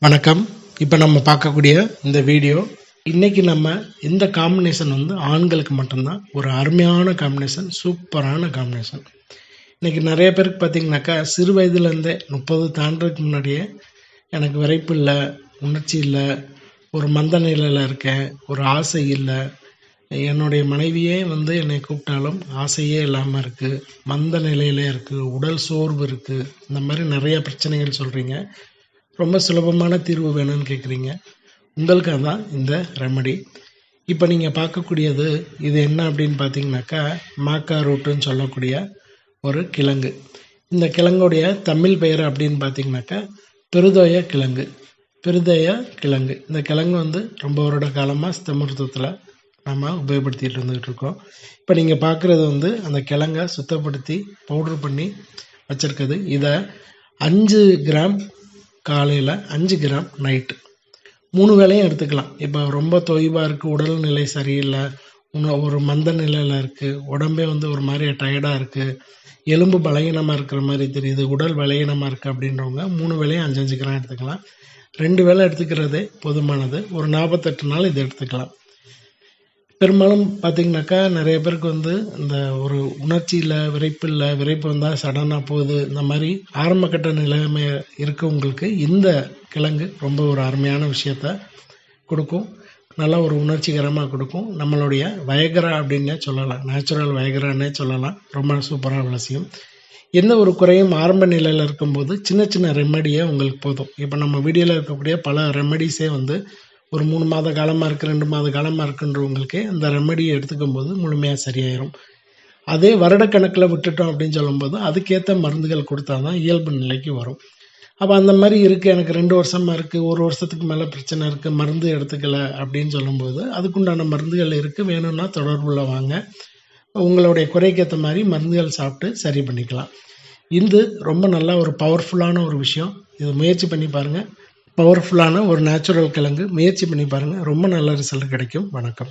வணக்கம். இப்போ நம்ம பார்க்கக்கூடிய இந்த வீடியோ, இன்னைக்கு நம்ம இந்த காம்பினேஷன் ஆண்களுக்கு மட்டும்தான். ஒரு அருமையான காம்பினேஷன், சூப்பரான காம்பினேஷன். இன்னைக்கு நிறைய பேருக்கு பார்த்தீங்கன்னாக்கா, சிறு வயதுலேருந்தே 30 தாண்டறதுக்கு முன்னாடியே எனக்கு விரைப்பு இல்லை, உணர்ச்சி இல்லை, ஒரு மந்த நிலையில் இருக்கேன், ஒரு ஆசை இல்லை, என்னுடைய மனைவியே என்னை கூப்பிட்டாலும் ஆசையே இல்லாமல் இருக்குது, மந்த நிலையிலே இருக்குது, உடல் சோர்வு இருக்குது, இந்த மாதிரி நிறைய பிரச்சனைகள் சொல்கிறீங்க. ரொம்ப சுலபமான தீர்வு வேணும்னு கேட்குறீங்க. உங்களுக்காக தான் இந்த ரெமடி. இப்போ நீங்கள் பார்க்கக்கூடியது இது என்ன அப்படின்னு பார்த்தீங்கன்னாக்கா, மாக்கா ரூட்டுன்னு சொல்லக்கூடிய ஒரு கிழங்கு. இந்த கிழங்குடைய தமிழ் பெயர் அப்படின்னு பார்த்தீங்கன்னாக்கா பெருதோய கிழங்கு. பெருதோய கிழங்கு இந்த கிழங்கு ரொம்ப வருட காலமாக சித்த மருத்துவத்தில் நம்ம உபயோகப்படுத்திகிட்டு இருந்துகிட்டு இருக்கோம். இப்போ நீங்கள் பார்க்குறது அந்த கிழங்கை சுத்தப்படுத்தி பவுட்ரு பண்ணி வச்சுருக்குது. இதை 5 கிராம் காலையில், 5 கிராம் நைட்டு, 3 வேளையும் எடுத்துக்கலாம். இப்போ ரொம்ப தொய்வாக இருக்குது, உடல்நிலை சரியில்லை, ஒரு மந்த நிலையில் இருக்குது, உடம்பே ஒரு மாதிரி டயர்டாக இருக்குது, எலும்பு பலகீனமாக இருக்கிற மாதிரி தெரியுது, உடல் பலகீனமாக இருக்குது அப்படின்றவங்க 3 வேளையும் 5-5 கிராம் எடுத்துக்கலாம். 2 வேளை எடுத்துக்கிறதே போதுமானது. ஒரு 48 நாள் இதை எடுத்துக்கலாம். பெரும்பாலும் பார்த்தீங்கன்னாக்கா நிறைய பேருக்கு இந்த ஒரு உணர்ச்சியில் விரைப்பு வந்தால் சடனாக போகுது, இந்த மாதிரி ஆரம்பக்கட்ட நிலைமை இருக்கவங்களுக்கு இந்த கிழங்கு ரொம்ப ஒரு அருமையான விஷயத்த கொடுக்கும். நல்லா ஒரு உணர்ச்சிகரமாக கொடுக்கும். நம்மளுடைய வயகரா அப்படின்னே சொல்லலாம், நேச்சுரல் வயகரானே சொல்லலாம். ரொம்ப சூப்பரான விஷயம். எந்த ஒரு குறையும் ஆரம்ப நிலையில் இருக்கும்போது சின்ன சின்ன ரெமடியே உங்களுக்கு போதும். இப்போ நம்ம வீடியோவில் இருக்கக்கூடிய பல ரெமடிஸே ஒரு 3 மாத காலமாக இருக்குது, 2 மாத காலமாக இருக்குன்றவங்களுக்கே அந்த ரெமடியை எடுத்துக்கும் போது முழுமையாக சரியாயிரும். அதே வருடக்கணக்கில் விட்டுட்டோம் அப்படின்னு சொல்லும்போது அதுக்கேற்ற மருந்துகள் கொடுத்தா தான் இயல்பு நிலைக்கு வரும். அப்போ அந்த மாதிரி இருக்குது, எனக்கு 2 வருஷமாக இருக்குது, 1 வருஷத்துக்கு மேலே பிரச்சனை இருக்குது, மருந்து எடுத்துக்கலை அப்படின்னு சொல்லும்போது அதுக்குண்டான மருந்துகள் இருக்குது. வேணும்னா தொடர்புள்ள வாங்க, உங்களுடைய குறைக்கேற்ற மாதிரி மருந்துகள் சாப்பிட்டு சரி பண்ணிக்கலாம். இது ரொம்ப நல்லா ஒரு பவர்ஃபுல்லான ஒரு விஷயம். இதை முயற்சி பண்ணி பாருங்கள். பவர்ஃபுல்லான ஒரு நேச்சுரல் கிழங்கு, முயற்சி பண்ணி பாருங்கள். ரொம்ப நல்ல ரிசல்ட் கிடைக்கும். வணக்கம்.